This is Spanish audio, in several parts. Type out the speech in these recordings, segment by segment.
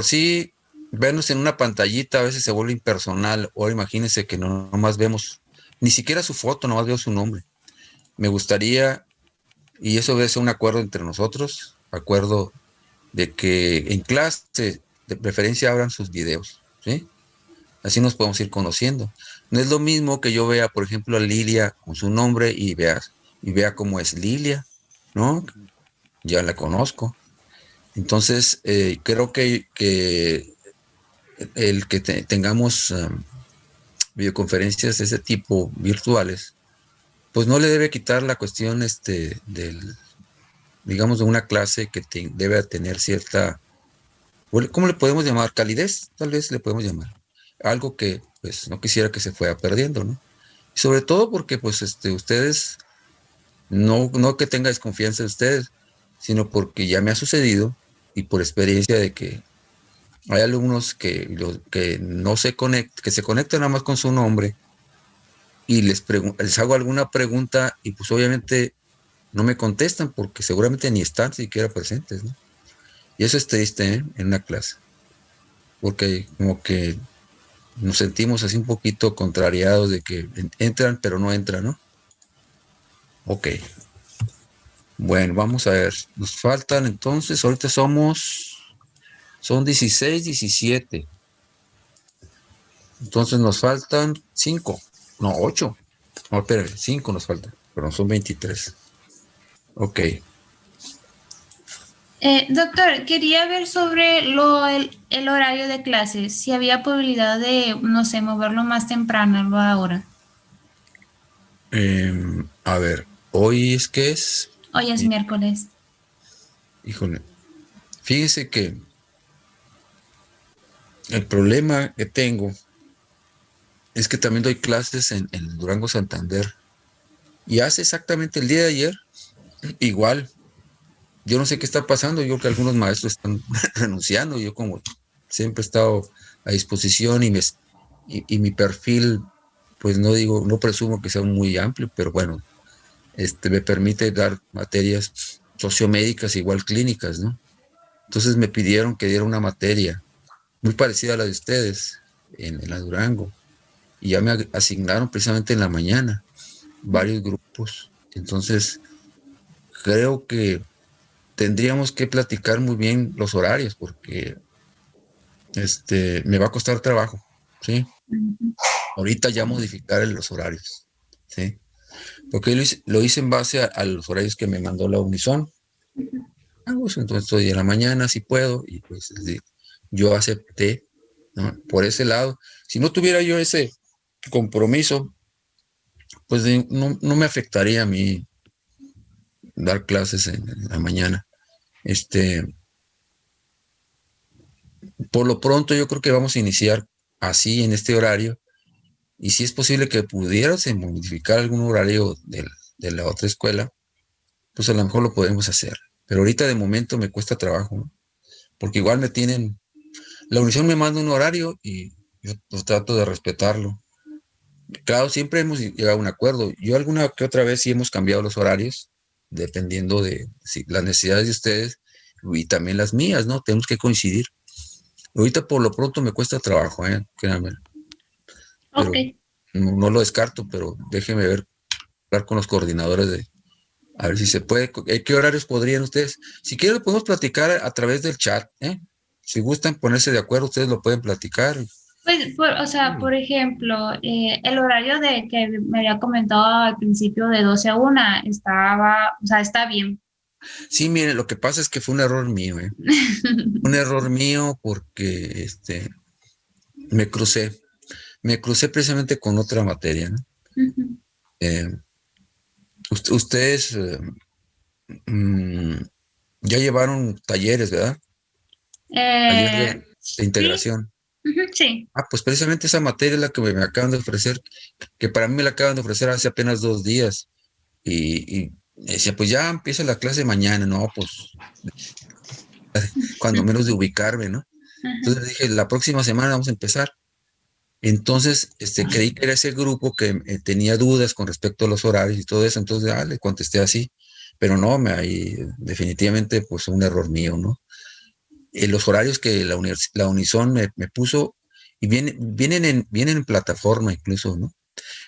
sí, vernos en una pantallita a veces se vuelve impersonal. Ahora imagínense que no nomás vemos, ni siquiera su foto, nomás veo su nombre. Me gustaría, y eso debe ser un acuerdo entre nosotros, acuerdo de que en clase de preferencia abran sus videos, ¿sí? Así nos podemos ir conociendo. No es lo mismo que yo vea, por ejemplo, a Lilia con su nombre y vea cómo es Lilia, ¿no? Ya la conozco. Entonces, creo que el que tengamos videoconferencias de ese tipo virtuales, pues no le debe quitar la cuestión digamos, de una clase que debe tener cierta, ¿cómo le podemos llamar? Calidez, tal vez le podemos llamar. Algo que pues no quisiera que se fuera perdiendo, ¿no? Y sobre todo porque pues ustedes, no que tenga desconfianza de ustedes, sino porque ya me ha sucedido y por experiencia de que hay alumnos que no se conectan, que se conectan nada más con su nombre y les hago alguna pregunta y pues obviamente no me contestan porque seguramente ni están siquiera presentes, ¿no? Y eso es triste, ¿eh? En una clase, porque como que nos sentimos así un poquito contrariados de que entran pero no entran, ¿no? Ok, bueno, vamos a ver, nos faltan entonces, ahorita son 16, 17, entonces nos faltan 5, no, 8, no, espera, 5 nos faltan, pero son 23. Ok, Doctor, quería ver sobre el horario de clases, si había posibilidad de, no sé, moverlo más temprano, lo ahora. a ver, hoy es que es, Hoy es miércoles. híjole, fíjese que el problema que tengo es que también doy clases en Durango, Santander, y hace exactamente el día de ayer, igual, yo no sé qué está pasando, yo creo que algunos maestros están renunciando, yo como siempre he estado a disposición y mi perfil, pues no digo, no presumo que sea muy amplio, pero bueno, me permite dar materias sociomédicas, igual clínicas, ¿no? Entonces me pidieron que diera una materia muy parecida a la de ustedes en la Durango, y ya me asignaron precisamente en la mañana varios grupos. Entonces, creo que tendríamos que platicar muy bien los horarios porque me va a costar trabajo, ¿sí? Ujú. Ahorita ya modificar los horarios, ¿sí? Porque lo hice en base a los horarios que me mandó la Unison. Pues entonces hoy en la mañana si puedo y pues yo acepté, ¿no? Por ese lado. Si no tuviera yo ese compromiso, pues no me afectaría a mí dar clases en la mañana. Este, por lo pronto yo creo que vamos a iniciar así en este horario y si es posible que pudiéramos modificar algún horario de la otra escuela, pues a lo mejor lo podemos hacer. Pero ahorita de momento me cuesta trabajo, ¿no? Porque igual la Unición me manda un horario y yo pues, trato de respetarlo. Claro, siempre hemos llegado a un acuerdo. Yo alguna que otra vez sí hemos cambiado los horarios, dependiendo de las necesidades de ustedes y también las mías, ¿no? Tenemos que coincidir. Ahorita por lo pronto me cuesta trabajo, créanme, Ok. pero no lo descarto, pero déjeme hablar con los coordinadores a ver si se puede. ¿Qué horarios podrían ustedes? Si quieren, lo podemos platicar a través del chat, ¿eh? Si gustan ponerse de acuerdo, ustedes lo pueden platicar. Pues, o sea, Sí. por ejemplo, el horario de que me había comentado al principio de 12 a 1 estaba, o sea, está bien. Sí, miren, lo que pasa es que fue un error mío, ¿eh? Un error mío porque me crucé, me crucé precisamente con otra materia, ¿no? Ujú. Eh, ustedes mm, ya llevaron talleres, ¿verdad? Taller de Sí, integración. ujú, sí. Ah, pues precisamente esa materia es la que me acaban de ofrecer, que para mí me la acaban de ofrecer hace apenas 2 días. Y decía, pues ya empieza la clase mañana, no, pues cuando menos de ubicarme, ¿no? Ajá. Entonces dije, la próxima semana vamos a empezar. Entonces, creí que era ese grupo que tenía dudas con respecto a los horarios y todo eso, entonces, le contesté así, pero no, ahí definitivamente, pues, un error mío, ¿no? los horarios que la Unison me puso, y vienen en plataforma incluso, ¿no?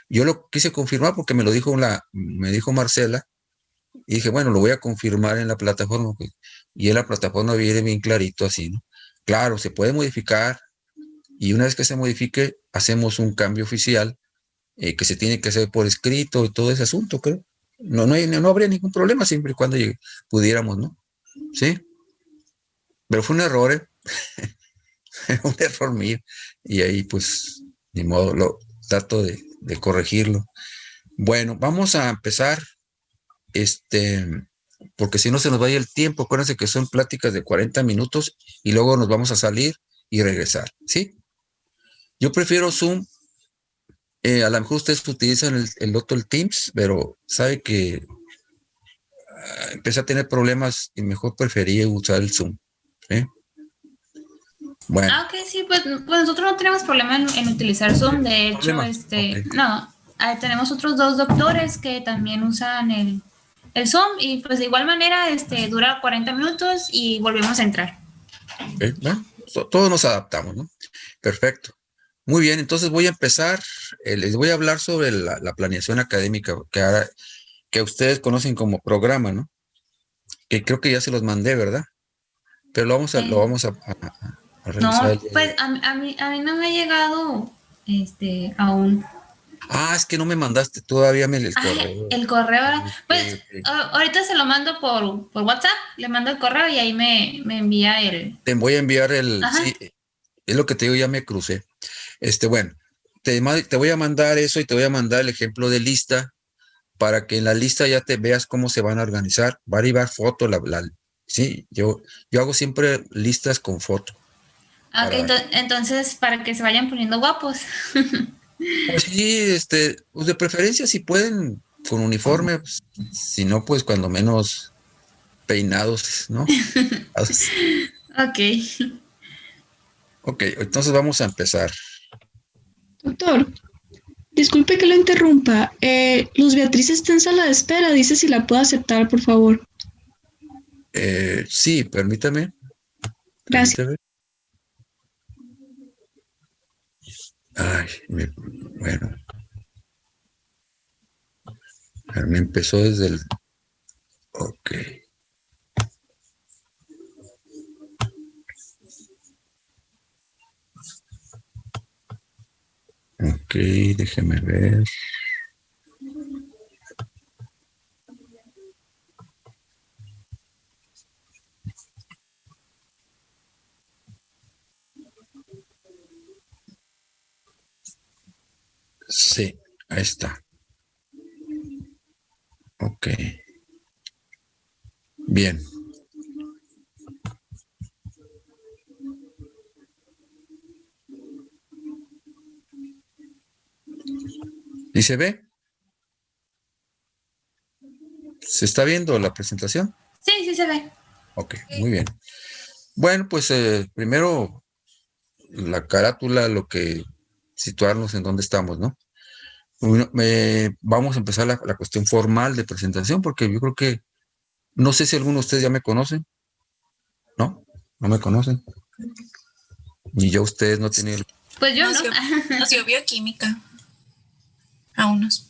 Yo lo quise confirmar porque me dijo Marcela, y dije, bueno, lo voy a confirmar en la plataforma, pues, y en la plataforma viene bien clarito así, ¿no? Claro, se puede modificar, y una vez que se modifique, hacemos un cambio oficial, que se tiene que hacer por escrito y todo ese asunto, creo. No habría ningún problema siempre y cuando pudiéramos, ¿no? Sí, pero fue un error, ¿eh? Un error mío. Y ahí, pues, ni modo, lo trato de corregirlo. Bueno, vamos a empezar, este, porque si no se nos vaya el tiempo. Acuérdense que son pláticas de 40 minutos y luego nos vamos a salir y regresar, ¿sí? Yo prefiero Zoom. A lo mejor ustedes utilizan el otro, el Teams, pero sabe que empecé a tener problemas y mejor preferí usar el Zoom, ¿sí? Bueno. Ok, sí, pues nosotros no tenemos problema en utilizar Zoom. De hecho, ¿Problema? Okay. no, tenemos otros 2 doctores que también usan el Zoom y pues de igual manera dura 40 minutos y volvemos a entrar. Okay. Bueno, todos nos adaptamos, ¿no? Perfecto. Muy bien, entonces voy a empezar. Les voy a hablar sobre la planeación académica que ustedes conocen como programa, ¿no? Que creo que ya se los mandé, ¿verdad? Pero lo vamos a revisar el No, día de pues hoy. a mí no me ha llegado aún. Ah, es que no me mandaste todavía el correo. El correo, pues Okay. ahorita se lo mando por WhatsApp, le mando el correo y ahí me envía el. Te voy a enviar Ajá. sí, es lo que te digo, ya me crucé. Bueno, te voy a mandar eso y te voy a mandar el ejemplo de lista para que en la lista ya te veas cómo se van a organizar. Va a llevar foto, sí, yo hago siempre listas con foto. Ok, entonces para que se vayan poniendo guapos. Pues sí, pues de preferencia si pueden con uniforme, pues, si no, pues cuando menos peinados, ¿no? Ok. Ok, entonces vamos a empezar. Doctor, disculpe que lo interrumpa. Luz Beatriz está en sala de espera. Dice si la puedo aceptar, por favor. Sí, permítame. Gracias. Ay, bueno, me empezó desde el... Ok. Ok, déjeme ver. Sí, ahí está. Ok. Bien. ¿Y se ve? ¿Se está viendo la presentación? Sí, sí se ve. Ok, muy bien. Bueno, pues primero la carátula, situarnos en dónde estamos, ¿no? Bueno, vamos a empezar la cuestión formal de presentación, porque yo creo que, no sé si alguno de ustedes ya me conocen, ¿no? No me conocen. Ni yo ustedes no tienen... Pues yo no. Nos dio bioquímica a unos.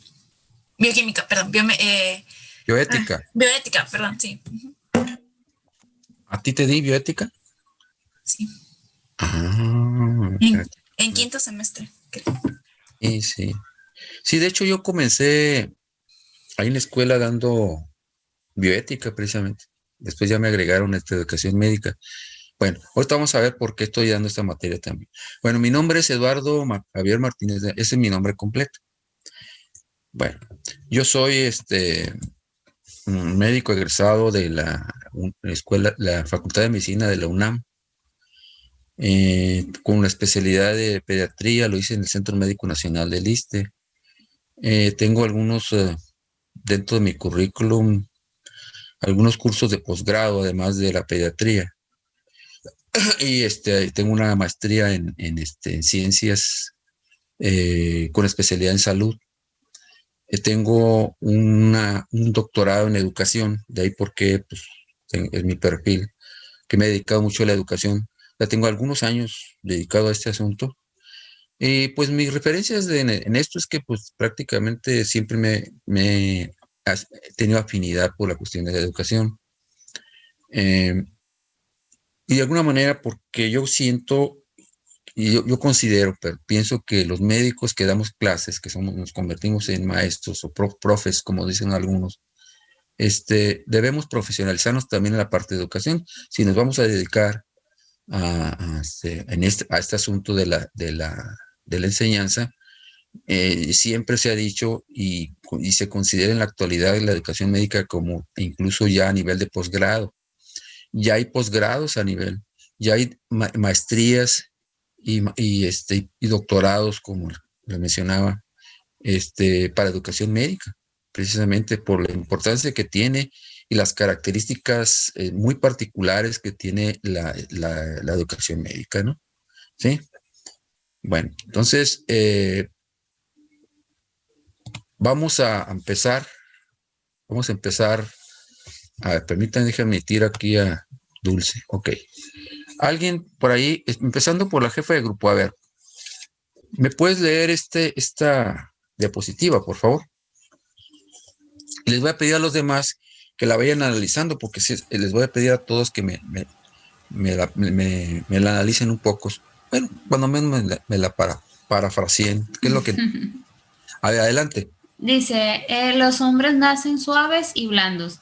Bioquímica, perdón. Bioética. Bioética, perdón, sí. ¿A ti te di bioética? Sí. Ah, En quinto semestre, creo. sí, sí. Sí, de hecho yo comencé ahí en la escuela dando bioética precisamente. Después ya me agregaron esta educación médica. Bueno, ahorita vamos a ver por qué estoy dando esta materia también. Bueno, mi nombre es Eduardo Javier Martínez, ese es mi nombre completo. Bueno, yo soy un médico egresado de la escuela, la Facultad de Medicina de la UNAM, con la especialidad de pediatría, lo hice en el Centro Médico Nacional del ISSSTE. Tengo dentro de mi currículum, algunos cursos de posgrado, además de la pediatría. Y tengo una maestría en ciencias, con especialidad en salud. Tengo un doctorado en educación, de ahí porque pues, es mi perfil. que me he dedicado mucho a la educación. Ya tengo algunos años dedicado a este asunto. Y pues mis referencias en esto es que pues prácticamente siempre me he tenido afinidad por la cuestión de la educación. Eh, y de alguna manera porque yo siento y yo considero, pero pienso que los médicos que damos clases, que somos, nos convertimos en maestros o profes, como dicen algunos, debemos profesionalizarnos también en la parte de educación. Si nos vamos a dedicar a este asunto de la enseñanza, siempre se ha dicho y se considera en la actualidad la educación médica como incluso ya a nivel de posgrado. Ya hay posgrados a nivel, ya hay maestrías y doctorados, como les mencionaba, para educación médica, precisamente por la importancia que tiene y las características muy particulares que tiene la educación médica, ¿no? Sí. Bueno, entonces vamos a empezar. Vamos a empezar. A ver, permítanme, déjenme tirar aquí a Dulce. Ok. Alguien por ahí, empezando por la jefa de grupo, a ver, ¿me puedes leer esta diapositiva, por favor? Les voy a pedir a los demás que la vayan analizando, porque les voy a pedir a todos que me la analicen un poco. Bueno, cuando menos me la parafraseen. ¿Qué es lo que...? A ver, adelante. Dice, los hombres nacen suaves y blandos.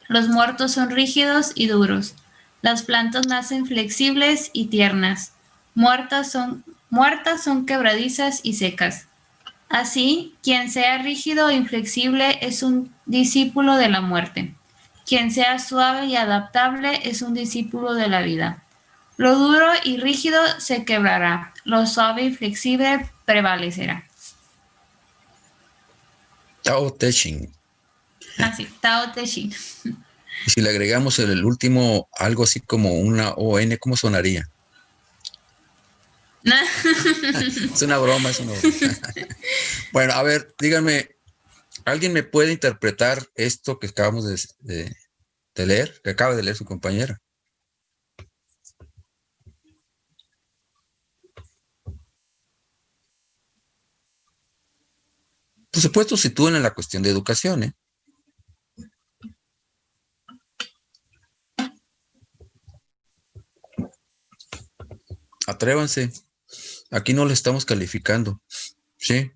Los muertos son rígidos y duros. Las plantas nacen flexibles y tiernas. Muertas son quebradizas y secas. Así, quien sea rígido e inflexible es un discípulo de la muerte. Quien sea suave y adaptable es un discípulo de la vida. Lo duro y rígido se quebrará. Lo suave y flexible prevalecerá. Tao Te Ching. Así, Tao Te Ching. Y si le agregamos el último algo así como una ON, ¿cómo sonaría? Es una broma, es una broma. Bueno, a ver, díganme, ¿alguien me puede interpretar esto que acabamos de leer, que acaba de leer su compañera? Por supuesto, sitúen en la cuestión de educación, ¿eh? Atrévanse. Aquí no lo estamos calificando. ¿Sí?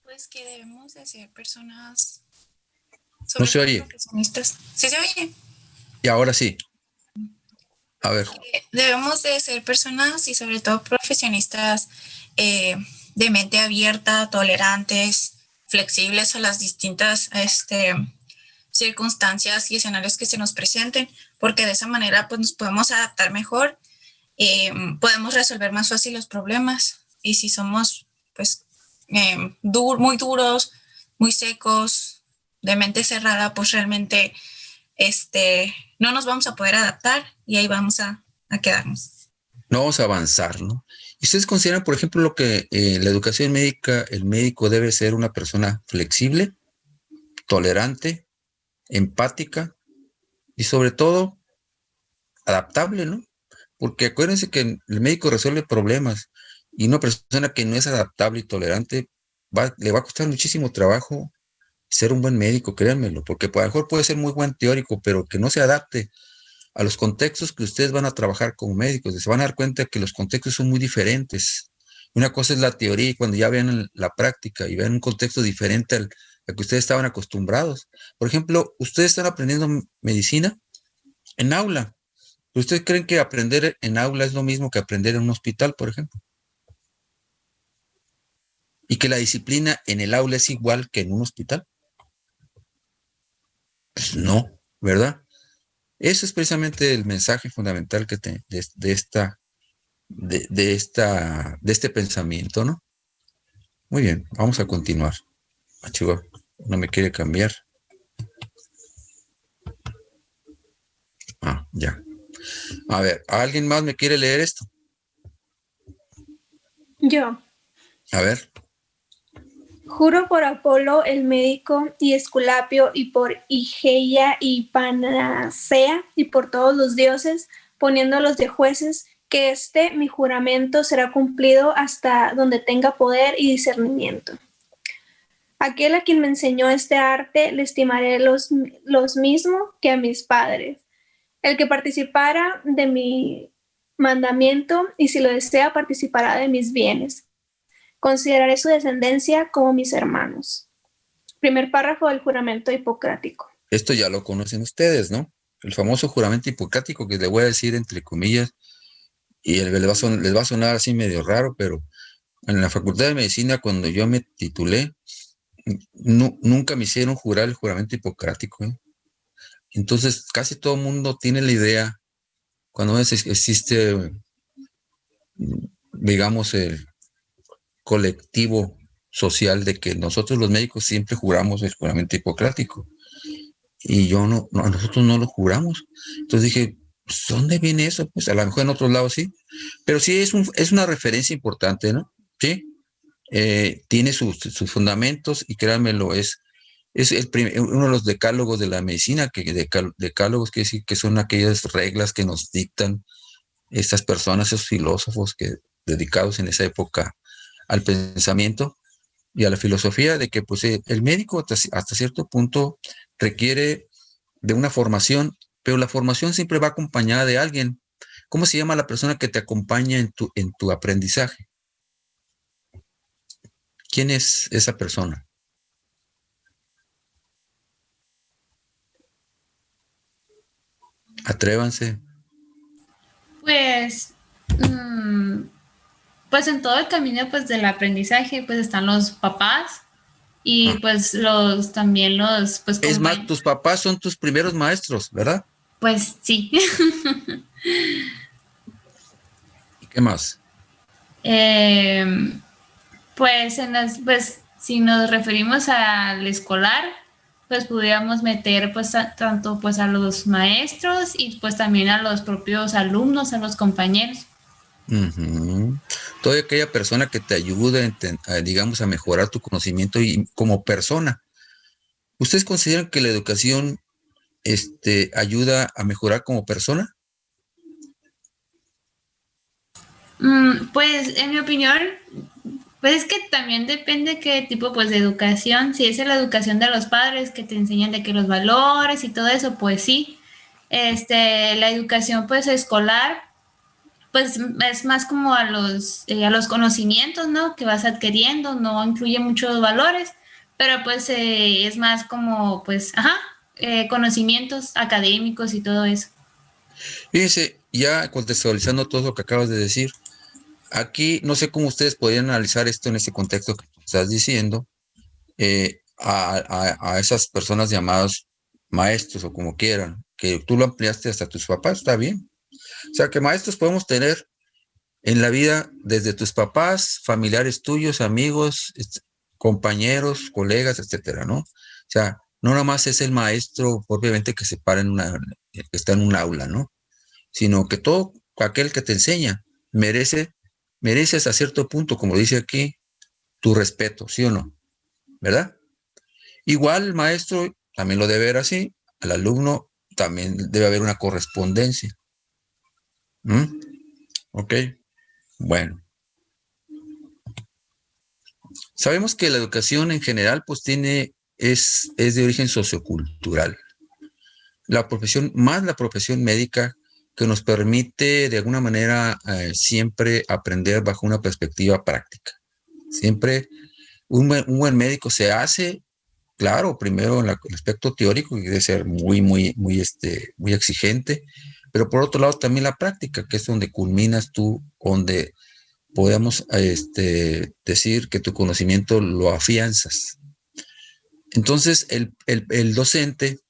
Pues que debemos de ser personas, No se oye. profesionistas. ¿Sí se oye? Y ahora sí. A ver. Debemos de ser personas y sobre todo profesionistas de mente abierta, tolerantes, flexibles a las distintas circunstancias y escenarios que se nos presenten, porque de esa manera pues nos podemos adaptar mejor, podemos resolver más fácil los problemas. Y si somos pues muy duros, muy secos, de mente cerrada, pues realmente no nos vamos a poder adaptar y ahí vamos a quedarnos. No vamos a avanzar, ¿no? ¿Y ustedes consideran, por ejemplo, lo que la educación médica, el médico debe ser una persona flexible, tolerante, empática y sobre todo adaptable, ¿no? Porque acuérdense que el médico resuelve problemas y una persona que no es adaptable y tolerante le va a costar muchísimo trabajo ser un buen médico, créanmelo, porque a lo mejor puede ser muy buen teórico, pero que no se adapte a los contextos que ustedes van a trabajar como médicos. Se van a dar cuenta que los contextos son muy diferentes. Una cosa es la teoría y cuando ya vean la práctica y vean un contexto diferente al que ustedes estaban acostumbrados. Por ejemplo, ustedes están aprendiendo medicina en aula. ¿Ustedes creen que aprender en aula es lo mismo que aprender en un hospital, por ejemplo? ¿Y que la disciplina en el aula es igual que en un hospital? Pues no, ¿verdad? Eso es precisamente el mensaje fundamental que de este pensamiento, ¿no? Muy bien, vamos a continuar. Chihuahua, no me quiere cambiar. Ya. A ver, ¿alguien más me quiere leer esto? Yo. A ver. Juro por Apolo el médico y Esculapio y por Igeia y Panacea y por todos los dioses, poniéndolos de jueces, que mi juramento será cumplido hasta donde tenga poder y discernimiento. Aquel a quien me enseñó este arte le estimaré los mismo que a mis padres. El que participara de mi mandamiento y si lo desea participará de mis bienes. Consideraré su descendencia como mis hermanos. Primer párrafo del juramento hipocrático. Esto ya lo conocen ustedes, ¿no? El famoso juramento hipocrático, que le voy a decir entre comillas, y les va a sonar así medio raro, pero en la Facultad de Medicina, cuando yo me titulé, nunca me hicieron jurar el juramento hipocrático, ¿eh? Entonces, casi todo el mundo tiene la idea, cuando existe, digamos, el colectivo social de que nosotros los médicos siempre juramos el juramento hipocrático. Y nosotros no lo juramos. Entonces dije, pues, ¿dónde viene eso? Pues a lo mejor en otros lados sí. Pero sí es una referencia importante, ¿no? Sí. Tiene sus fundamentos y créanmelo, es uno de los decálogos de la medicina, decálogos quiere decir que son aquellas reglas que nos dictan estas personas, esos filósofos dedicados en esa época al pensamiento y a la filosofía, de que pues el médico hasta cierto punto requiere de una formación, pero la formación siempre va acompañada de alguien. ¿Cómo se llama la persona que te acompaña en tu aprendizaje? ¿Quién es esa persona? Atrévanse. Pues, pues en todo el camino pues del aprendizaje pues están los papás y pues también los pues es más, tus papás son tus primeros maestros, ¿verdad? Pues sí. ¿Y qué más? Pues si nos referimos al escolar, pues pudiéramos meter pues tanto pues a los maestros y pues también a los propios alumnos, a los compañeros. Toda aquella persona que te ayude, digamos, a mejorar tu conocimiento y como persona. ¿Ustedes consideran que la educación ayuda a mejorar como persona? Pues en mi opinión, pues es que también depende qué tipo pues de educación. Si es la educación de los padres que te enseñan de que los valores y todo eso, pues sí. La educación pues escolar, pues es más como a los conocimientos, ¿no? Que vas adquiriendo, no incluye muchos valores, pero pues es más como pues, conocimientos académicos y todo eso. Fíjense, ya contextualizando todo lo que acabas de decir, aquí no sé cómo ustedes podrían analizar esto en este contexto que estás diciendo, a esas personas llamadas maestros o como quieran, que tú lo ampliaste hasta tus papás, está bien. O sea, que maestros podemos tener en la vida desde tus papás, familiares tuyos, amigos, compañeros, colegas, etcétera, ¿no? O sea, no nada más es el maestro propiamente que se para que está en un aula, ¿no? Sino que todo aquel que te enseña merece hasta cierto punto, como dice aquí, tu respeto, ¿sí o no? ¿Verdad? Igual el maestro también lo debe ver así, al alumno también debe haber una correspondencia. Ok, bueno. Sabemos que la educación en general pues es de origen sociocultural. La profesión médica, que nos permite de alguna manera siempre aprender bajo una perspectiva práctica. Siempre un buen médico se hace, claro, primero en el aspecto teórico, que debe ser muy exigente, pero por otro lado también la práctica, que es donde culminas tú, donde podemos decir que tu conocimiento lo afianzas. Entonces, el docente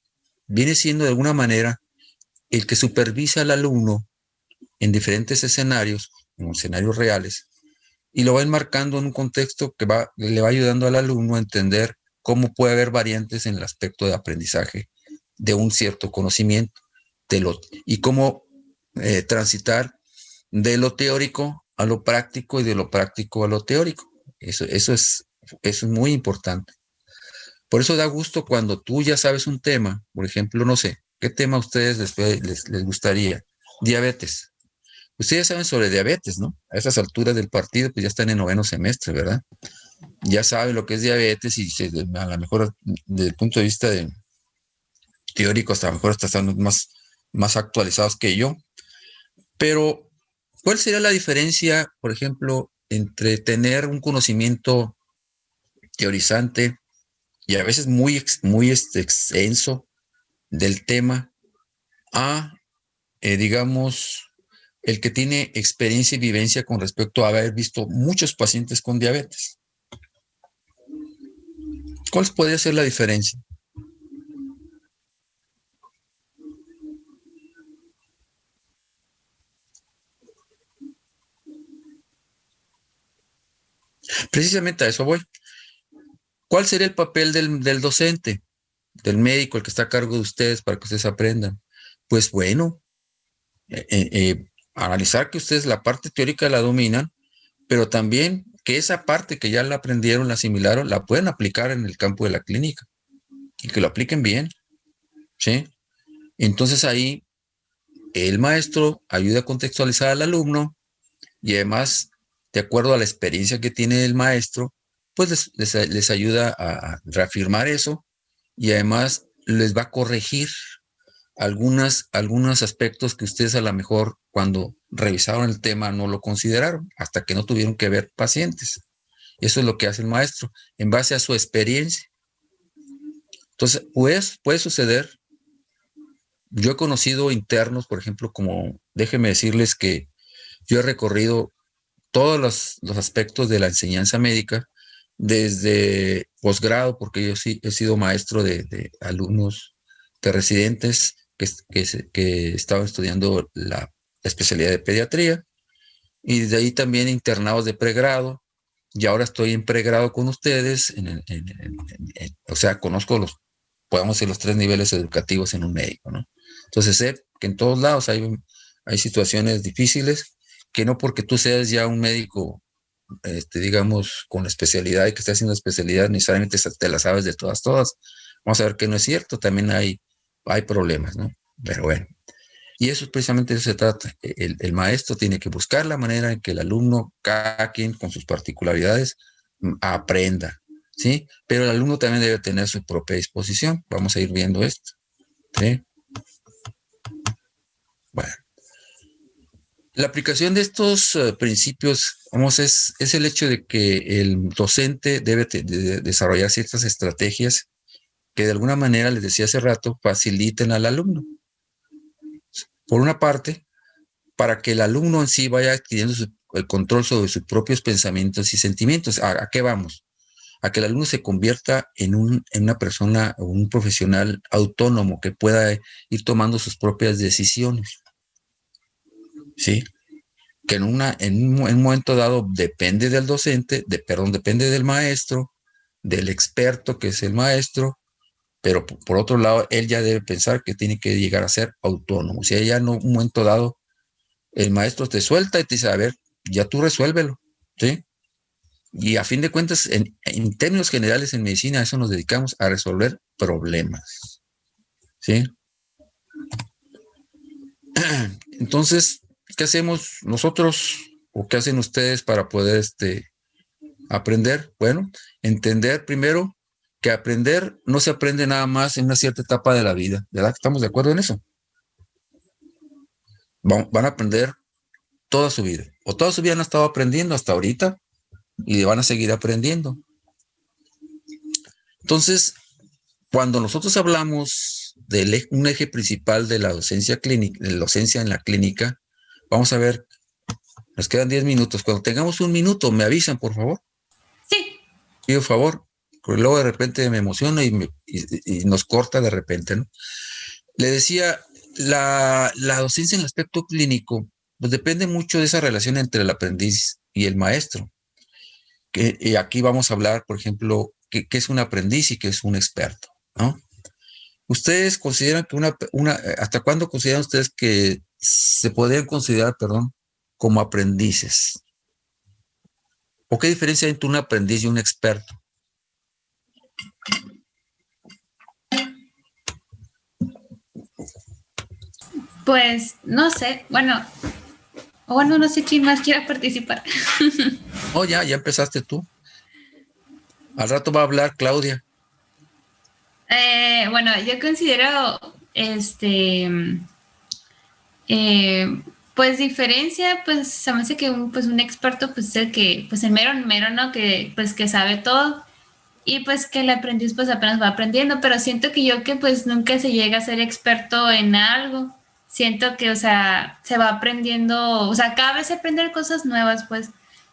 viene siendo de alguna manera el que supervisa al alumno en diferentes escenarios, en escenarios reales, y lo va enmarcando en un contexto que le va ayudando al alumno a entender cómo puede haber variantes en el aspecto de aprendizaje de un cierto conocimiento y cómo transitar de lo teórico a lo práctico y de lo práctico a lo teórico. Eso es Eso es muy importante. Por eso da gusto cuando tú ya sabes un tema, por ejemplo, no sé, ¿qué tema a ustedes les gustaría? Diabetes. Ustedes saben sobre diabetes, ¿no? A esas alturas del partido, pues ya están en 9º semestre, ¿verdad? Ya saben lo que es diabetes y a lo mejor desde el punto de vista teórico, hasta a lo mejor hasta están más actualizados que yo. Pero, ¿cuál sería la diferencia, por ejemplo, entre tener un conocimiento teorizante y a veces muy extenso del tema a, digamos, el que tiene experiencia y vivencia con respecto a haber visto muchos pacientes con diabetes? ¿Cuál podría ser la diferencia? Precisamente a eso voy. ¿Cuál sería el papel del docente, del médico, el que está a cargo de ustedes para que ustedes aprendan? Pues bueno, analizar que ustedes la parte teórica la dominan, pero también que esa parte que ya la aprendieron, la asimilaron, la pueden aplicar en el campo de la clínica y que lo apliquen bien, ¿sí? Entonces ahí el maestro ayuda a contextualizar al alumno y además, de acuerdo a la experiencia que tiene el maestro, pues les ayuda a reafirmar eso y además les va a corregir algunos aspectos que ustedes a lo mejor cuando revisaron el tema no lo consideraron, hasta que no tuvieron que ver pacientes. Eso es lo que hace el maestro, en base a su experiencia. Entonces, pues, puede suceder. Yo he conocido internos, por ejemplo, como, déjenme decirles que yo he recorrido todos los aspectos de la enseñanza médica, desde posgrado, porque yo sí he sido maestro de alumnos, de residentes que estaban estudiando la especialidad de pediatría, y de ahí también internados de pregrado, y ahora estoy en pregrado con ustedes, o sea, conozco podemos decir, los 3 niveles educativos en un médico, ¿no? Entonces sé que en todos lados hay situaciones difíciles, que no porque tú seas ya un médico, digamos, con la especialidad y que estés haciendo especialidad, necesariamente te la sabes de todas. Vamos a ver que no es cierto, también hay problemas, ¿no? Pero bueno, y eso precisamente de eso se trata. El maestro tiene que buscar la manera en que el alumno, cada quien con sus particularidades, aprenda, ¿sí? Pero el alumno también debe tener su propia disposición. Vamos a ir viendo esto, ¿sí? Bueno. La aplicación de estos principios, vamos, es el hecho de que el docente debe desarrollar ciertas estrategias que de alguna manera, les decía hace rato, faciliten al alumno. Por una parte, para que el alumno en sí vaya adquiriendo el control sobre sus propios pensamientos y sentimientos. ¿A qué vamos? A que el alumno se convierta en una persona o un profesional autónomo que pueda ir tomando sus propias decisiones. ¿Sí? Que en un momento dado depende del docente, depende del maestro, del experto que es el maestro, pero por otro lado, él ya debe pensar que tiene que llegar a ser autónomo. Si ella no, un momento dado, el maestro te suelta y te dice, a ver, ya tú resuélvelo, ¿sí? Y a fin de cuentas, en términos generales en medicina, a eso nos dedicamos, a resolver problemas, ¿sí? Entonces, ¿qué hacemos nosotros o qué hacen ustedes para poder aprender? Bueno, entender primero que aprender no se aprende nada más en una cierta etapa de la vida, ¿verdad? ¿Estamos de acuerdo en eso? Van a aprender toda su vida, o toda su vida han estado aprendiendo hasta ahorita y van a seguir aprendiendo. Entonces, cuando nosotros hablamos de un eje principal de la docencia clínica, de la docencia en la clínica, vamos a ver, nos quedan 10 minutos. Cuando tengamos un minuto, me avisan, por favor. Sí. Pido favor, porque luego de repente me emociona y nos corta de repente, ¿no? Le decía, la docencia en el aspecto clínico, pues depende mucho de esa relación entre el aprendiz y el maestro. Y aquí vamos a hablar, por ejemplo, qué es un aprendiz y qué es un experto, ¿no? ¿Ustedes consideran que hasta cuándo consideran ustedes que se podrían considerar, perdón, como aprendices? ¿O qué diferencia hay entre un aprendiz y un experto? Pues no sé, bueno, no sé quién más quiera participar. Oh, ya empezaste tú. Al rato va a hablar Claudia. Bueno, yo considero pues diferencia, pues se me hace que un experto pues es el que, pues el mero, ¿no? Que pues que sabe todo y pues que el aprendiz pues apenas va aprendiendo, pero siento que pues nunca se llega a ser experto en algo. Siento que, o sea, se va aprendiendo, o sea, cada vez se aprenden cosas nuevas, pues.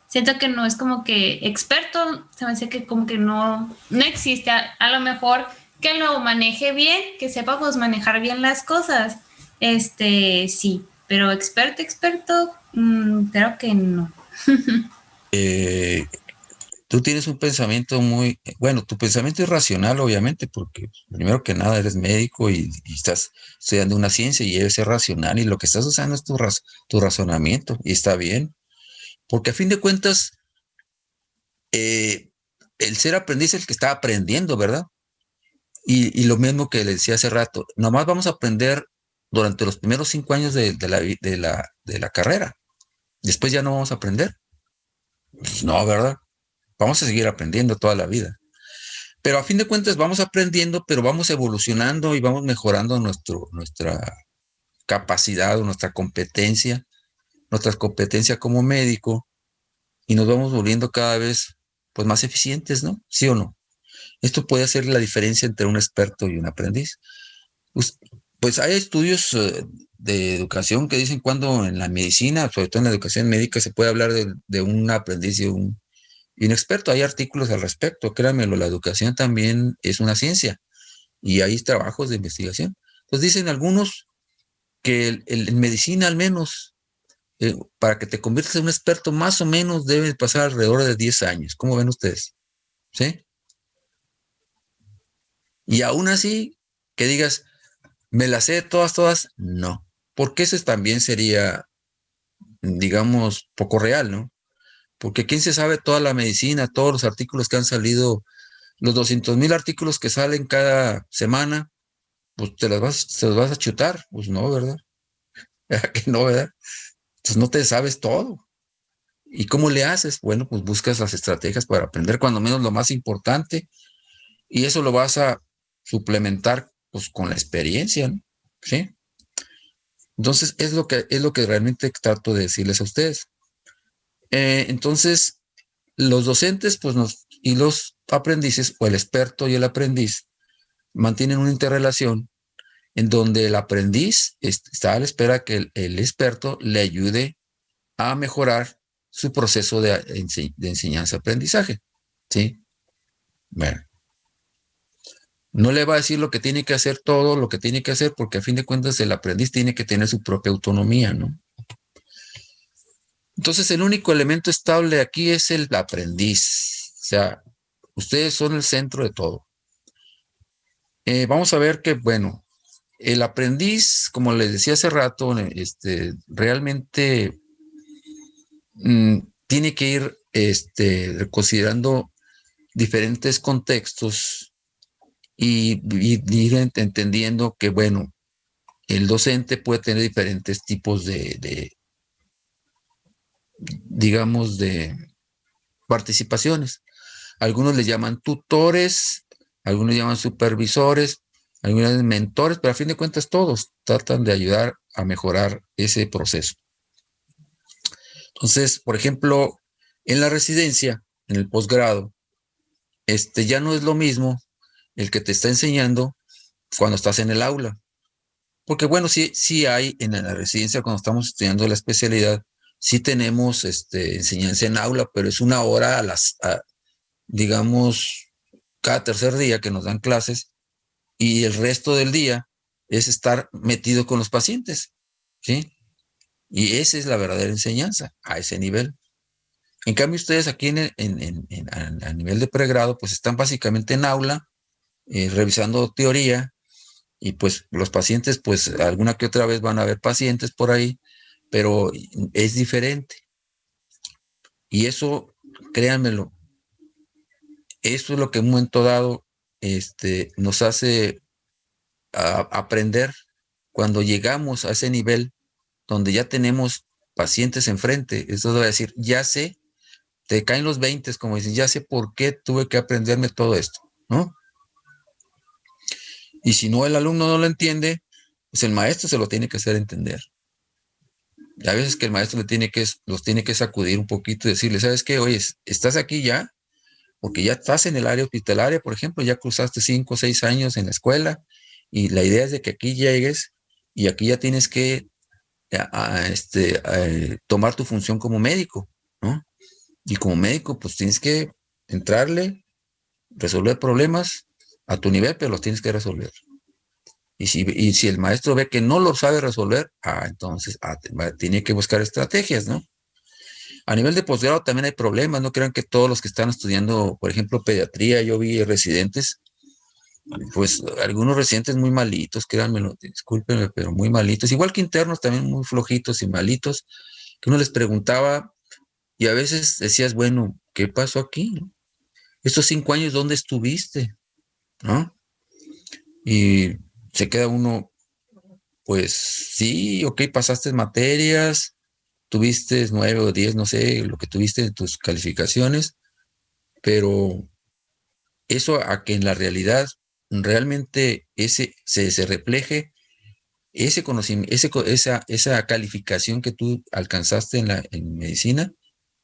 Siento que no es como que experto, se me hace que como que no existe. A lo mejor que lo maneje bien, que sepa pues manejar bien las cosas. Sí, pero experto, creo que no. Eh, Tú tienes un pensamiento muy, bueno, tu pensamiento es racional, obviamente, porque primero que nada eres médico y estás estudiando una ciencia y debes ser racional y lo que estás usando es tu razonamiento y está bien, porque a fin de cuentas, eh, el ser aprendiz es el que está aprendiendo, ¿verdad? Y lo mismo que le decía hace rato, nomás vamos a aprender durante los primeros 5 años de la carrera, después ya no vamos a aprender. Pues no, ¿verdad? Vamos a seguir aprendiendo toda la vida. Pero a fin de cuentas vamos aprendiendo, pero vamos evolucionando y vamos mejorando nuestra capacidad o nuestra competencia como médico y nos vamos volviendo cada vez pues más eficientes, ¿no? ¿Sí o no? Esto puede hacer la diferencia entre un experto y un aprendiz. Pues hay estudios de educación que dicen cuando en la medicina, sobre todo en la educación médica, se puede hablar de un aprendiz y un experto. Hay artículos al respecto, créanmelo, la educación también es una ciencia y hay trabajos de investigación. Entonces dicen algunos que en medicina al menos, para que te conviertas en un experto, más o menos debe pasar alrededor de 10 años. ¿Cómo ven ustedes? ¿Sí? Y aún así, que digas, me las sé todas, no. Porque eso también sería, digamos, poco real, ¿no? Porque ¿quién se sabe toda la medicina, todos los artículos que han salido, los 200,000 artículos que salen cada semana? Pues te los vas a chutar. Pues no, ¿verdad? Que no, ¿verdad? Entonces no te sabes todo. ¿Y cómo le haces? Bueno, pues buscas las estrategias para aprender cuando menos lo más importante y eso lo vas a suplementar pues con la experiencia, ¿no? ¿Sí? Entonces es lo que realmente trato de decirles a ustedes. Entonces, los docentes pues y los aprendices o el experto y el aprendiz mantienen una interrelación en donde el aprendiz está a la espera que el experto le ayude a mejorar su proceso de enseñanza-aprendizaje. ¿Sí? Bueno, no le va a decir lo que tiene que hacer todo, lo que tiene que hacer, porque a fin de cuentas el aprendiz tiene que tener su propia autonomía, ¿no? Entonces el único elemento estable aquí es el aprendiz. O sea, ustedes son el centro de todo. Vamos a ver que, bueno, el aprendiz, como les decía hace rato, realmente tiene que ir considerando diferentes contextos y ir entendiendo que, bueno, el docente puede tener diferentes tipos digamos, de participaciones. Algunos le llaman tutores, algunos le llaman supervisores, algunos le llaman mentores, pero a fin de cuentas todos tratan de ayudar a mejorar ese proceso. Entonces, por ejemplo, en la residencia, en el posgrado, ya no es lo mismo el que te está enseñando cuando estás en el aula. Porque bueno, sí hay en la residencia cuando estamos estudiando la especialidad, sí tenemos enseñanza en aula, pero es una hora digamos, cada tercer día que nos dan clases y el resto del día es estar metido con los pacientes, ¿sí? Y esa es la verdadera enseñanza, a ese nivel. En cambio, ustedes aquí a nivel de pregrado, pues están básicamente en aula, revisando teoría, y pues los pacientes, pues alguna que otra vez van a haber pacientes por ahí, pero es diferente. Y eso créanmelo, esto es lo que en un momento dado nos hace aprender cuando llegamos a ese nivel donde ya tenemos pacientes enfrente. Eso va a decir, ya sé, te caen los 20, como dicen, ya sé por qué tuve que aprenderme todo esto, ¿no? Y si no, el alumno no lo entiende, pues el maestro se lo tiene que hacer entender. Y a veces que el maestro los tiene que sacudir un poquito y decirle, ¿sabes qué? Oye, estás aquí ya, porque ya estás en el área hospitalaria, por ejemplo, ya cruzaste 5 o 6 años en la escuela, y la idea es de que aquí llegues y aquí ya tienes que tomar tu función como médico, ¿no? Y como médico, pues tienes que entrarle, resolver problemas a tu nivel, pero los tienes que resolver. Y si el maestro ve que no lo sabe resolver, entonces tiene que buscar estrategias, ¿no? A nivel de posgrado también hay problemas, no crean que todos los que están estudiando, por ejemplo, pediatría, yo vi residentes, pues algunos residentes muy malitos, créanmelo, discúlpenme, pero muy malitos, igual que internos también muy flojitos y malitos, que uno les preguntaba y a veces decías, bueno, ¿qué pasó aquí? Estos 5 años, ¿dónde estuviste? ¿No? Y se queda uno, pues sí, ok, pasaste materias, tuviste 9 o 10, no sé, lo que tuviste en tus calificaciones, pero eso a que en la realidad realmente se refleje ese conocimiento, esa calificación que tú alcanzaste en medicina,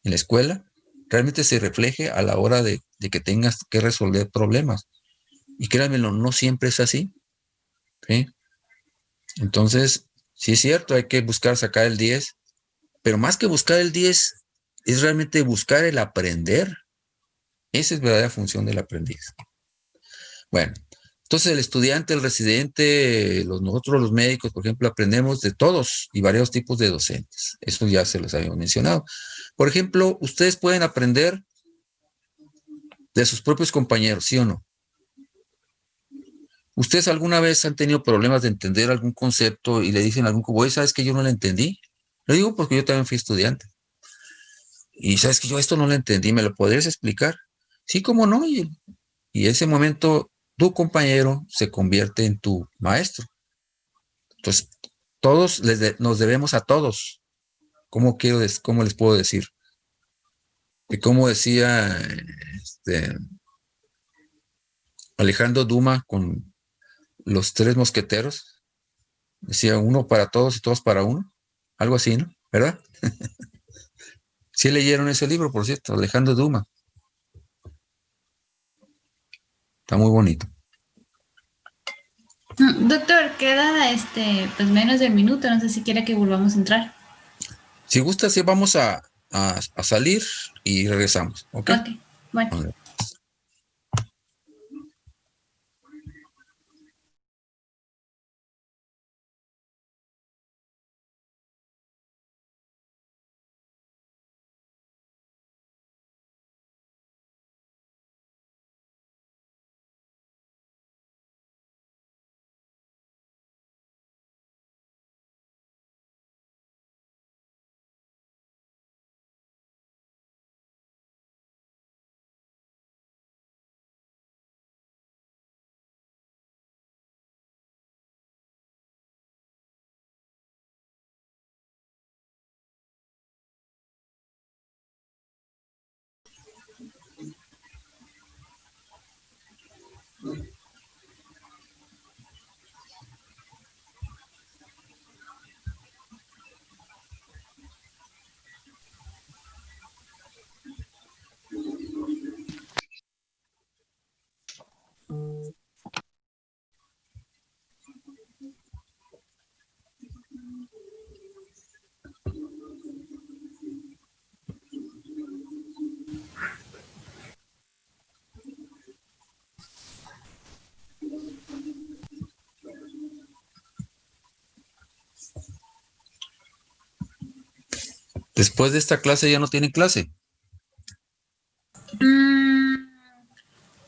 en la escuela, realmente se refleje a la hora de que tengas que resolver problemas. Y créanmelo, no siempre es así, ¿sí? Entonces, sí es cierto, hay que buscar sacar el 10, pero más que buscar el 10, es realmente buscar el aprender. Esa es verdadera función del aprendiz. Bueno, entonces el estudiante, el residente, nosotros los médicos, por ejemplo, aprendemos de todos y varios tipos de docentes. Eso ya se los habíamos mencionado. Por ejemplo, ustedes pueden aprender de sus propios compañeros, ¿sí o no? ¿Ustedes alguna vez han tenido problemas de entender algún concepto y le dicen a algún oye, ¿sabes que yo no lo entendí? Lo digo porque yo también fui estudiante. Y ¿sabes que yo esto no lo entendí? ¿Me lo podrías explicar? Sí, cómo no. Y ese momento tu compañero se convierte en tu maestro. Entonces, todos nos debemos a todos. ¿Cómo les puedo decir? Y como decía Alejandro Dumas con los 3 mosqueteros, decía uno para todos y todos para uno, algo así, ¿no? ¿Verdad? Sí leyeron ese libro, por cierto, Alejandro Dumas. Está muy bonito. Doctor, queda pues menos de un minuto, no sé si quiere que volvamos a entrar. Si gusta, sí vamos a salir y regresamos, ¿ok? Ok, bueno. Okay. Después de esta clase ya no tienen clase.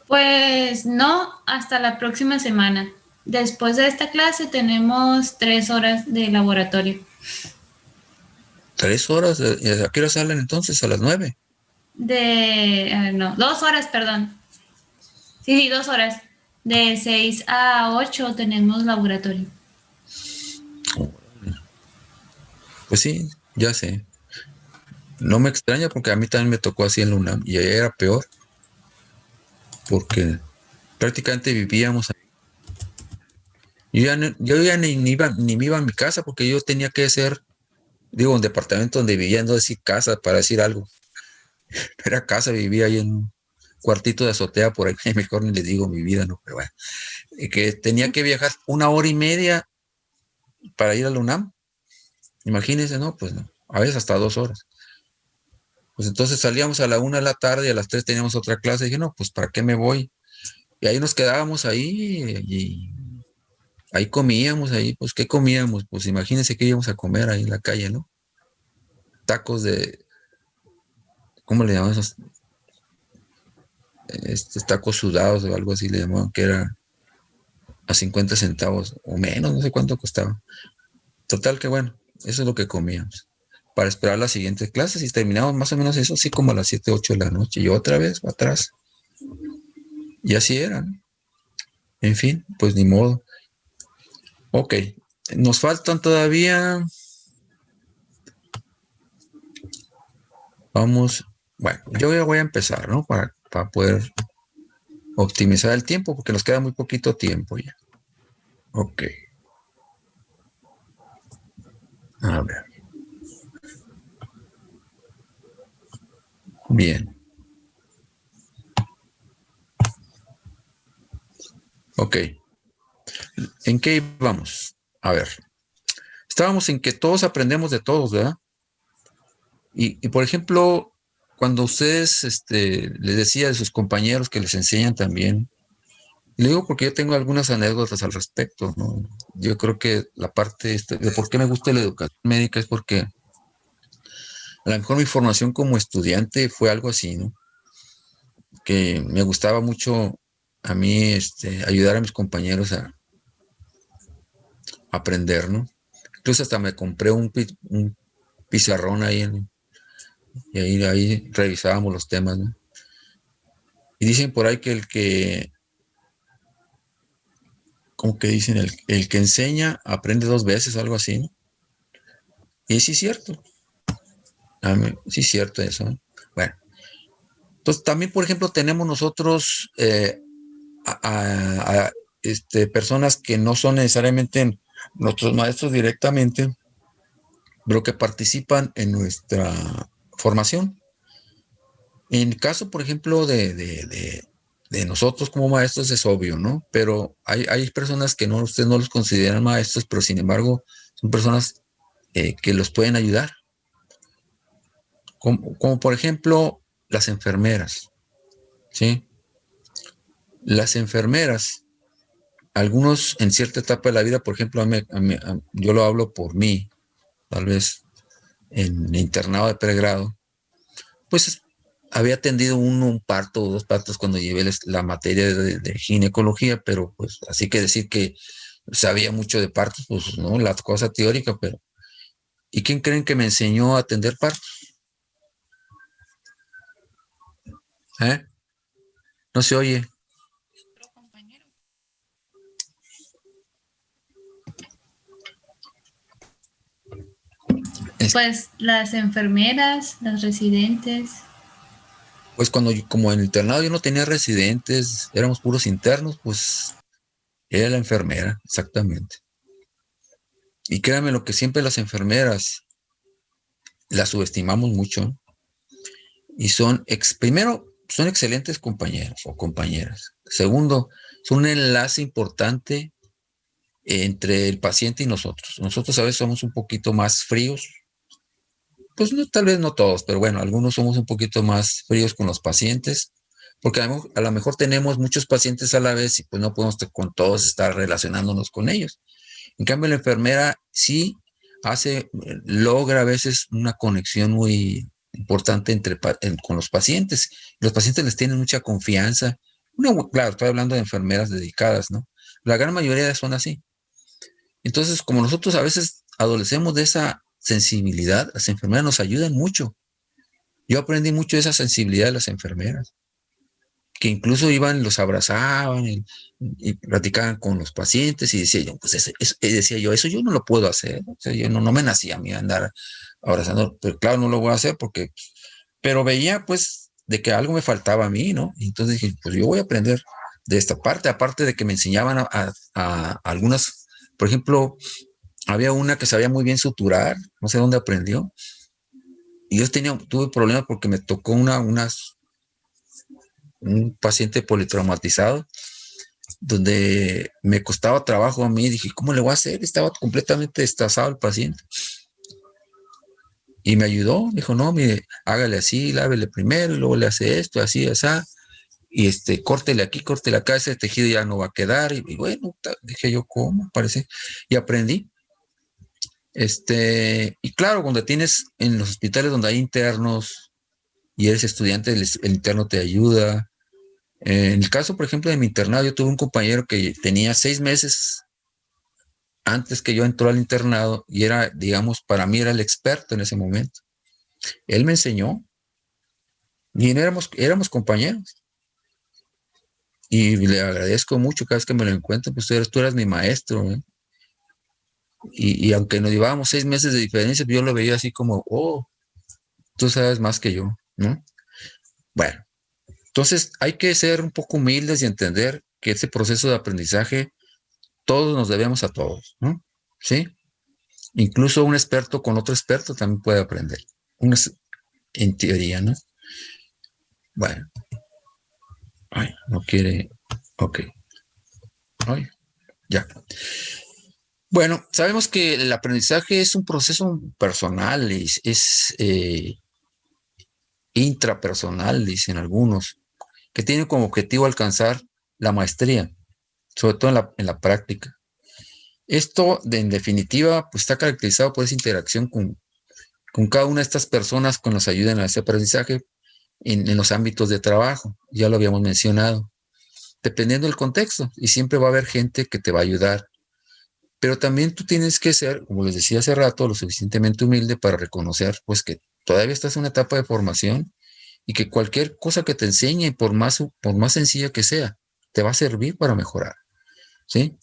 Pues no, hasta la próxima semana. Después de esta clase tenemos 3 horas de laboratorio. 3 horas. ¿A qué hora salen entonces? A las 9. no, 2 horas, perdón. Sí, 2 horas. De 6 a 8 tenemos laboratorio. Pues sí, ya sé. No me extraña porque a mí también me tocó así en la UNAM y allá era peor porque prácticamente vivíamos. Yo ya ni me iba a mi casa porque yo tenía que ser, digo, un departamento donde vivía, no decir casa para decir algo. Era casa, vivía ahí en un cuartito de azotea por ahí, mejor ni les digo mi vida, ¿no? Pero bueno, que tenía que viajar 1 hora y media para ir a la UNAM. Imagínense, ¿no? Pues no, a veces hasta 2 horas. Pues entonces salíamos a la 1 de la tarde y a las 3 teníamos otra clase. Y dije, no, pues ¿para qué me voy? Y ahí nos quedábamos ahí y ahí comíamos, ahí, pues ¿qué comíamos? Pues imagínense que íbamos a comer ahí en la calle, ¿no? Tacos de, ¿cómo le llaman esos? Tacos sudados o algo así le llamaban, que era a 50 centavos o menos, no sé cuánto costaba. Total que bueno, eso es lo que comíamos para esperar las siguientes clases y terminamos más o menos eso, así como a las 7, 8 de la noche y otra vez para atrás. Y así era, ¿no? En fin, pues ni modo. Ok, nos faltan todavía, vamos, bueno, yo ya voy a empezar, ¿no? Para poder optimizar el tiempo, porque nos queda muy poquito tiempo ya. Ok. A ver. Bien. Ok. ¿En qué íbamos? A ver. Estábamos en que todos aprendemos de todos, ¿verdad? Y por ejemplo, cuando ustedes les decía de sus compañeros que les enseñan también, le digo porque yo tengo algunas anécdotas al respecto, ¿no? Yo creo que la parte de por qué me gusta la educación médica es porque a lo mejor mi formación como estudiante fue algo así, ¿no? Que me gustaba mucho a mí ayudar a mis compañeros a aprender, ¿no? Incluso hasta me compré un pizarrón ahí, y ahí revisábamos los temas, ¿no? Y dicen por ahí que como que dicen, el que enseña aprende 2 veces, algo así, ¿no? Y sí es cierto. Sí es cierto eso, ¿no? Bueno, entonces también, por ejemplo, tenemos nosotros a personas que no son necesariamente nuestros maestros directamente, pero que participan en nuestra formación. En el caso, por ejemplo, de nosotros como maestros es obvio, ¿no? Pero hay personas que ustedes no los consideran maestros, pero sin embargo son personas que los pueden ayudar. Como por ejemplo las enfermeras, ¿sí? Las enfermeras, algunos en cierta etapa de la vida, por ejemplo, yo lo hablo por mí, tal vez en internado de pregrado, pues había atendido un parto o 2 partos cuando llevé la materia de ginecología, pero pues así que decir que sabía mucho de partos, pues no, la cosa teórica, pero ¿y quién creen que me enseñó a atender partos? ¿Eh? No se oye. Otro compañero. Pues las enfermeras, las residentes. Pues como en el internado yo no tenía residentes, éramos puros internos, pues era la enfermera, exactamente. Y créanme lo que siempre las enfermeras las subestimamos mucho y primero, son excelentes compañeros o compañeras. Segundo, son un enlace importante entre el paciente y nosotros. Nosotros a veces somos un poquito más fríos, pues no, tal vez no todos, pero bueno, algunos somos un poquito más fríos con los pacientes, porque a lo mejor tenemos muchos pacientes a la vez y pues no podemos con todos estar relacionándonos con ellos. En cambio, la enfermera sí logra a veces una conexión muy importante con los pacientes. Los pacientes les tienen mucha confianza. Claro, estoy hablando de enfermeras dedicadas, ¿no? La gran mayoría son así. Entonces, como nosotros a veces adolecemos de esa sensibilidad, las enfermeras nos ayudan mucho. Yo aprendí mucho de esa sensibilidad de las enfermeras, que incluso iban, los abrazaban y platicaban con los pacientes y decía yo, pues decía yo, eso yo no lo puedo hacer. O sea, yo no me nacía a mí andar abrazando, pero claro, no lo voy a hacer porque, pero veía pues de que algo me faltaba a mí, ¿no? Y entonces dije, pues yo voy a aprender de esta parte, aparte de que me enseñaban a algunas, por ejemplo, había una que sabía muy bien suturar, no sé dónde aprendió, y yo tuve problemas porque me tocó un paciente politraumatizado, donde me costaba trabajo a mí, dije, ¿cómo le voy a hacer? Estaba completamente destazado el paciente. Y me ayudó, me dijo, no, mire, hágale así, lávele primero, y luego le hace esto, así, así, y córtele aquí, córtele acá, ese tejido ya no va a quedar. Y bueno, dije yo, ¿cómo? Parece. Y aprendí. Y claro, cuando tienes en los hospitales donde hay internos y eres estudiante, el interno te ayuda. En el caso, por ejemplo, de mi internado, yo tuve un compañero que tenía 6 meses antes que yo entró al internado y era, digamos, para mí era el experto en ese momento. Él me enseñó y éramos compañeros. Y le agradezco mucho cada vez que me lo encuentro, pues tú eras mi maestro, ¿eh? Y aunque nos llevábamos 6 meses de diferencia, yo lo veía así como, oh, tú sabes más que yo, ¿no? Bueno, entonces hay que ser un poco humildes y entender que ese proceso de aprendizaje todos nos debemos a todos, ¿no? ¿Sí? Incluso un experto con otro experto también puede aprender. En teoría, ¿no? Bueno. Ay, no quiere. Ok. Ay, ya. Bueno, sabemos que el aprendizaje es un proceso personal, es intrapersonal, dicen algunos, que tiene como objetivo alcanzar la maestría, sobre todo en la práctica. Esto, en definitiva, pues está caracterizado por esa interacción con cada una de estas personas que nos ayudan a ese aprendizaje en los ámbitos de trabajo. Ya lo habíamos mencionado. Dependiendo del contexto, y siempre va a haber gente que te va a ayudar. Pero también tú tienes que ser, como les decía hace rato, lo suficientemente humilde para reconocer, pues, que todavía estás en una etapa de formación y que cualquier cosa que te enseñe, por más sencilla que sea, te va a servir para mejorar, ¿sí?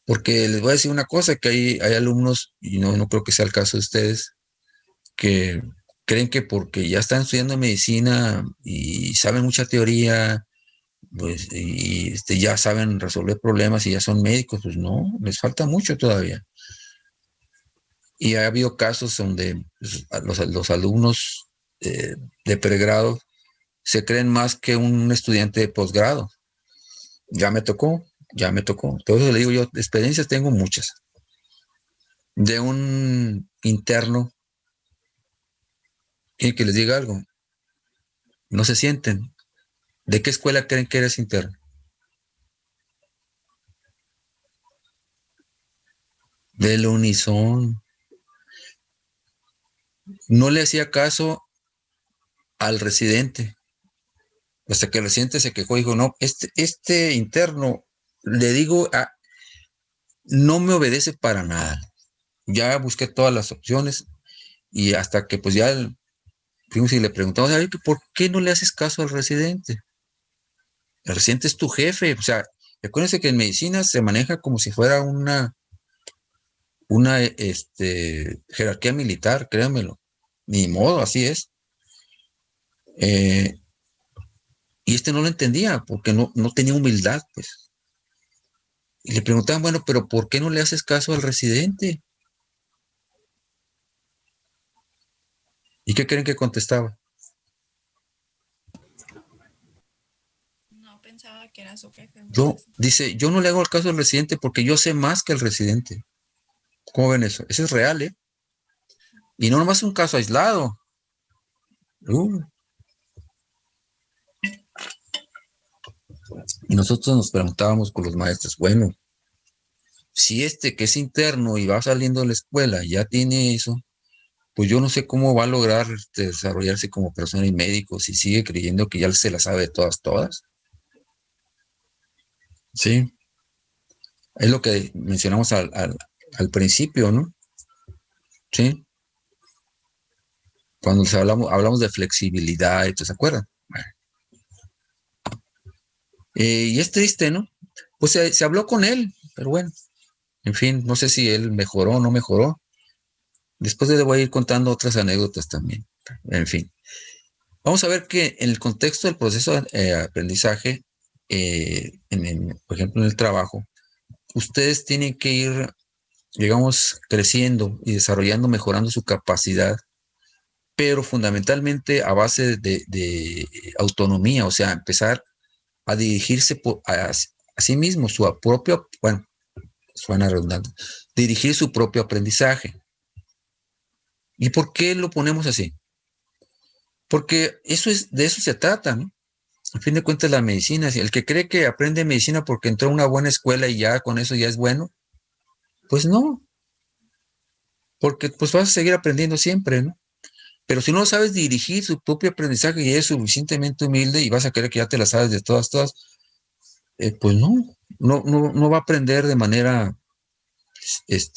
Porque les voy a decir una cosa, que hay alumnos, y no creo que sea el caso de ustedes, que creen que porque ya están estudiando medicina y saben mucha teoría, pues, y ya saben resolver problemas y ya son médicos, pues no, les falta mucho todavía. Y ha habido casos donde pues, los alumnos de pregrado se creen más que un estudiante de posgrado. Ya me tocó. Entonces le digo yo, experiencias tengo muchas. De un interno, y que les diga algo, no se sienten. ¿De qué escuela creen que eres interno? Del Unison. No le hacía caso al residente. Hasta que el residente se quejó y dijo, no, este interno, le digo, no me obedece para nada. Ya busqué todas las opciones y hasta que pues ya fuimos y le preguntamos, a ver, ¿por qué no le haces caso al residente? El residente es tu jefe. O sea, recuérdense que en medicina se maneja como si fuera una jerarquía militar, créanmelo. Ni modo, así es. Y no lo entendía porque no tenía humildad, pues. Y le preguntaban, bueno, pero ¿por qué no le haces caso al residente? ¿Y qué creen que contestaba? No pensaba que era su jefe. Dice, yo no le hago el caso al residente porque yo sé más que el residente. ¿Cómo ven eso? Eso es real, ¿eh? Y no nomás un caso aislado. Y nosotros nos preguntábamos con los maestros, bueno, si que es interno y va saliendo de la escuela ya tiene eso, pues yo no sé cómo va a lograr desarrollarse como persona y médico si sigue creyendo que ya se la sabe de todas. Sí, es lo que mencionamos al principio, ¿no? Sí. Cuando hablamos de flexibilidad, ¿se acuerdan? Bueno. Y es triste, ¿no? Pues se habló con él, pero bueno, en fin, no sé si él mejoró o no mejoró. Después le voy a ir contando otras anécdotas también. En fin, vamos a ver que en el contexto del proceso de aprendizaje, por ejemplo, en el trabajo, ustedes tienen que ir, digamos, creciendo y desarrollando, mejorando su capacidad, pero fundamentalmente a base de autonomía, o sea, empezar a dirigirse a sí mismo, su propio, bueno, suena redundante, dirigir su propio aprendizaje. ¿Y por qué lo ponemos así? Porque de eso se trata, ¿no? A fin de cuentas, la medicina, el que cree que aprende medicina porque entró a una buena escuela y ya con eso ya es bueno, pues no, porque pues vas a seguir aprendiendo siempre, ¿no? Pero si no sabes dirigir su propio aprendizaje y eres suficientemente humilde y vas a creer que ya te la sabes de todas, pues no va a aprender de manera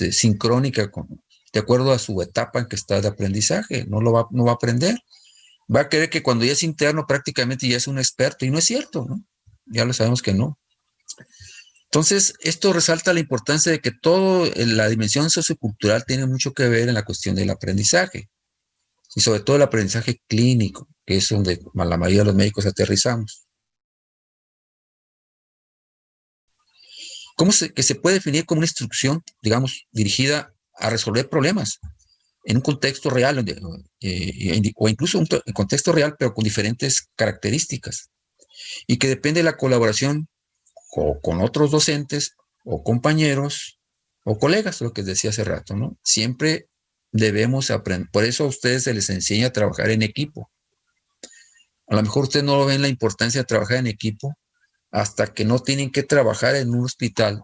sincrónica, de acuerdo a su etapa en que está de aprendizaje, no va a aprender. Va a creer que cuando ya es interno prácticamente ya es un experto, y no es cierto, ¿no? Ya lo sabemos que no. Entonces, esto resalta la importancia de que la dimensión sociocultural tiene mucho que ver en la cuestión del aprendizaje, y sobre todo el aprendizaje clínico, que es donde la mayoría de los médicos aterrizamos. Que se puede definir como una instrucción, digamos, dirigida a resolver problemas en un contexto real, o incluso un contexto real, pero con diferentes características, y que depende de la colaboración con otros docentes o compañeros o colegas, lo que decía hace rato, ¿no? Siempre debemos aprender. Por eso a ustedes se les enseña a trabajar en equipo. A lo mejor ustedes no ven la importancia de trabajar en equipo hasta que no tienen que trabajar en un hospital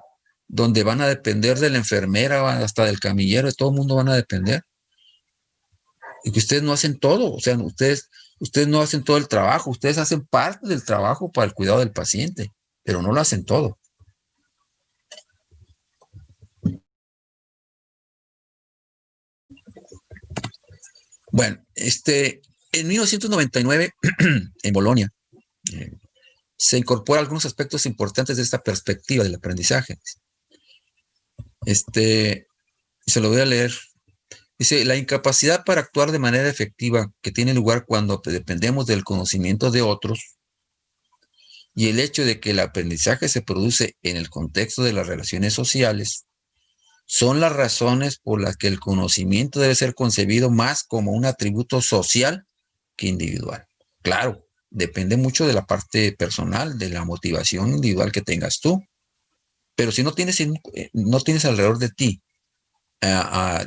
donde van a depender de la enfermera, hasta del camillero, de todo el mundo van a depender. Y que ustedes no hacen todo, o sea, ustedes no hacen todo el trabajo, ustedes hacen parte del trabajo para el cuidado del paciente, pero no lo hacen todo. Bueno, en 1999, en Bolonia, se incorporan algunos aspectos importantes de esta perspectiva del aprendizaje. Se lo voy a leer. Dice, la incapacidad para actuar de manera efectiva que tiene lugar cuando dependemos del conocimiento de otros, y el hecho de que el aprendizaje se produce en el contexto de las relaciones sociales, son las razones por las que el conocimiento debe ser concebido más como un atributo social que individual. Claro, depende mucho de la parte personal, de la motivación individual que tengas tú. Pero si no tienes alrededor de ti,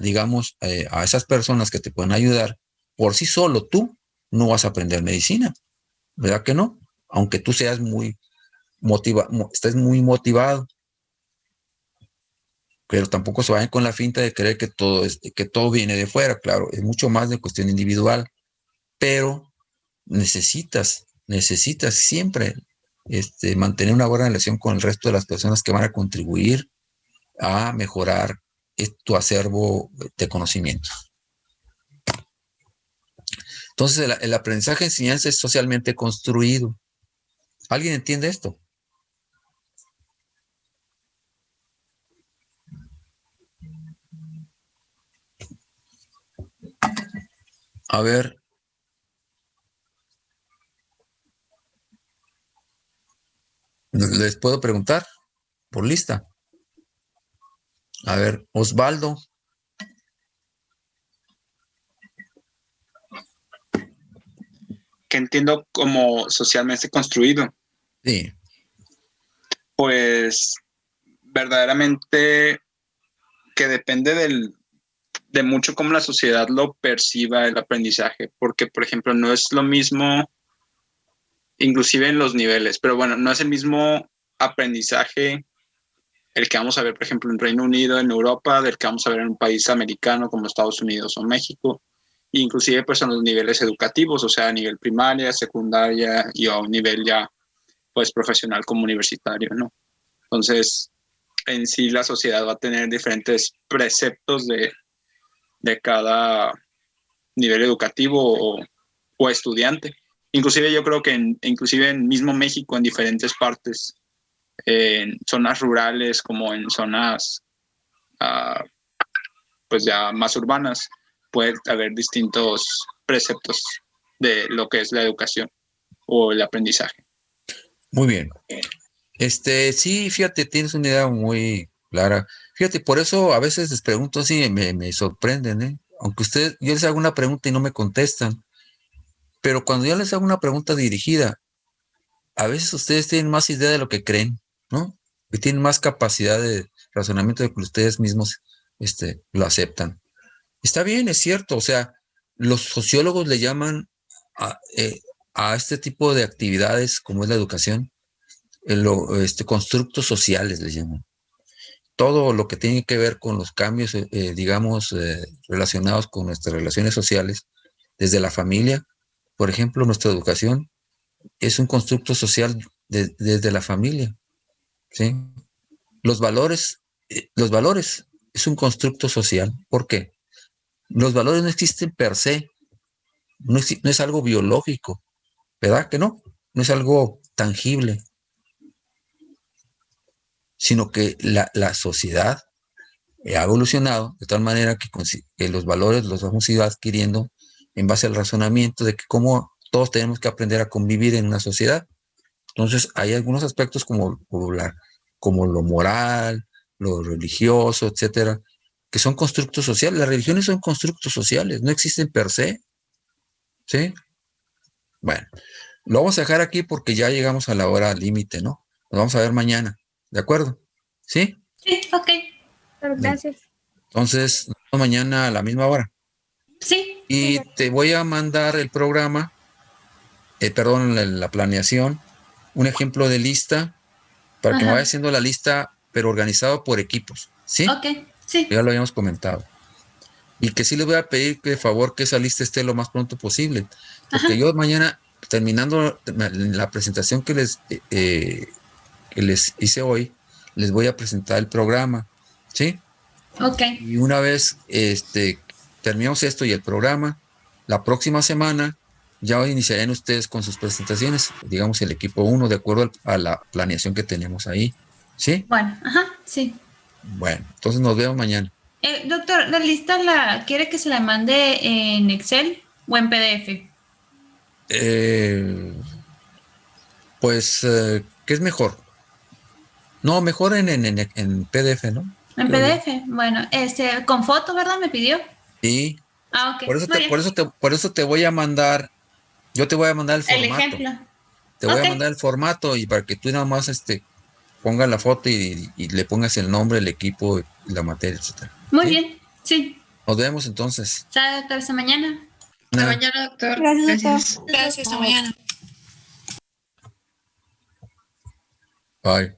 digamos, a esas personas que te pueden ayudar, por sí solo tú no vas a aprender medicina, ¿verdad que no? Aunque tú seas estés muy motivado. Pero tampoco se vayan con la finta de creer que todo viene de fuera. Claro, es mucho más de cuestión individual, pero necesitas siempre mantener una buena relación con el resto de las personas que van a contribuir a mejorar tu acervo de conocimientos. Entonces, el aprendizaje de enseñanza es socialmente construido. ¿Alguien entiende esto? A ver. ¿Les puedo preguntar por lista? A ver, Osvaldo. Que entiendo como socialmente construido. Sí. Pues verdaderamente que depende de mucho cómo la sociedad lo perciba el aprendizaje, porque por ejemplo no es lo mismo, inclusive en los niveles, pero bueno, no es el mismo aprendizaje el que vamos a ver, por ejemplo, en Reino Unido, en Europa, del que vamos a ver en un país americano como Estados Unidos o México, e inclusive pues en los niveles educativos, o sea, a nivel primaria, secundaria y a un nivel ya pues profesional como universitario, ¿no? Entonces, en sí la sociedad va a tener diferentes preceptos de cada nivel educativo o estudiante. Inclusive yo creo que inclusive en mismo México, en diferentes partes, en zonas rurales como en zonas pues ya más urbanas, puede haber distintos preceptos de lo que es la educación o el aprendizaje. Muy bien. Sí, fíjate, tienes una idea muy clara. Fíjate, por eso a veces les pregunto así, me sorprenden, ¿eh? Aunque yo les hago una pregunta y no me contestan, pero cuando yo les hago una pregunta dirigida, a veces ustedes tienen más idea de lo que creen, ¿no? Y tienen más capacidad de razonamiento de que ustedes mismos lo aceptan. Está bien, es cierto, o sea, los sociólogos le llaman a este tipo de actividades como es la educación, constructos sociales le llaman. Todo lo que tiene que ver con los cambios, digamos, relacionados con nuestras relaciones sociales, desde la familia, por ejemplo, nuestra educación es un constructo social desde la familia, ¿sí? Los valores es un constructo social. ¿Por qué? Los valores no existen per se, no es algo biológico, ¿verdad que no? No es algo tangible, sino que la sociedad ha evolucionado de tal manera que los valores los vamos a ir adquiriendo en base al razonamiento de que cómo todos tenemos que aprender a convivir en una sociedad. Entonces, hay algunos aspectos como lo moral, lo religioso, etcétera, que son constructos sociales. Las religiones son constructos sociales, no existen per se, ¿sí? Bueno, lo vamos a dejar aquí porque ya llegamos a la hora límite, ¿no? Nos vamos a ver mañana, ¿de acuerdo? ¿Sí? Sí, ok. Gracias. Entonces, nos vemos mañana a la misma hora. Sí, Y te voy a mandar el programa, la planeación, un ejemplo de lista para que me vaya haciendo la lista, pero organizado por equipos, ¿sí? ok, sí. Ya lo habíamos comentado. Y que sí les voy a pedir que de favor que esa lista esté lo más pronto posible, porque yo mañana, terminando la presentación que les hice hoy, les voy a presentar el programa, ¿sí? Ok, Y una vez terminamos esto y el programa, la próxima semana ya iniciarían ustedes con sus presentaciones, digamos el equipo 1, de acuerdo a la planeación que tenemos ahí, ¿sí? bueno, sí. Bueno, entonces nos vemos mañana. Doctor, ¿la lista quiere que se la mande en Excel o en PDF? Pues, ¿qué es mejor? No, mejor en PDF, ¿no? En Creo yo. PDF, bueno, con foto, ¿verdad? Me pidió. Sí, Ok, por eso muy bien. por eso te voy a mandar, yo te voy a mandar el El formato. ejemplo. Te voy a Ok. mandar el formato y para que tú nada más pongas la foto y le pongas el nombre, el equipo, la materia, etcétera. Muy ¿Sí? bien, sí. Nos vemos entonces. ¿Sabe, doctor, hasta mañana? Hasta mañana, doctor. Gracias, doctor. Gracias, hasta mañana. Bye.